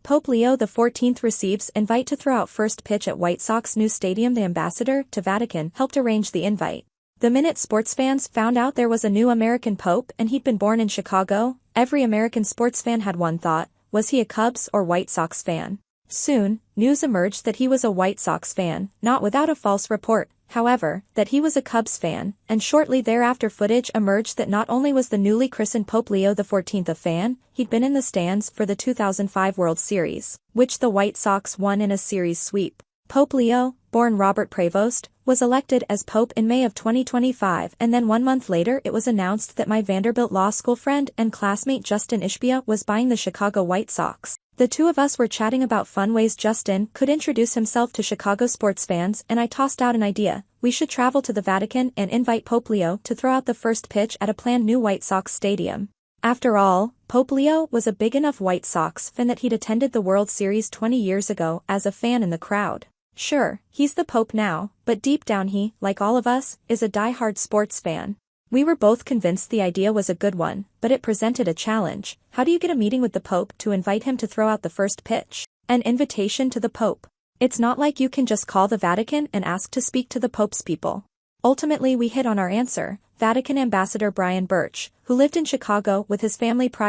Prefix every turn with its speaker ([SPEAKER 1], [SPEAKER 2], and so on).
[SPEAKER 1] Pope Leo XIV receives invite to throw out first pitch at White Sox new stadium. The ambassador to Vatican helped arrange the invite. The minute sports fans found out there was a new American pope and he'd been born in Chicago, every American sports fan had one thought: was he a Cubs or White Sox fan? Soon, news emerged that he was a White Sox fan, not without a false report, however, that he was a Cubs fan, and shortly thereafter footage emerged that not only was the newly christened Pope Leo XIV a fan, he'd been in the stands for the 2005 World Series, which the White Sox won in a series sweep. Pope Leo, born Robert Prevost, was elected as Pope in May of 2025, and then 1 month later it was announced that my Vanderbilt Law School friend and classmate Justin Ishbia was buying the Chicago White Sox. The two of us were chatting about fun ways Justin could introduce himself to Chicago sports fans, and I tossed out an idea: we should travel to the Vatican and invite Pope Leo to throw out the first pitch at a planned new White Sox stadium. After all, Pope Leo was a big enough White Sox fan that he'd attended the World Series 20 years ago as a fan in the crowd. Sure, he's the Pope now, but deep down he, like all of us, is a die-hard sports fan. We were both convinced the idea was a good one, but it presented a challenge. How do you get a meeting with the Pope to invite him to throw out the first pitch? An invitation to the Pope. It's not like you can just call the Vatican and ask to speak to the Pope's people. Ultimately we hit on our answer: Vatican Ambassador Brian Birch, who lived in Chicago with his family prior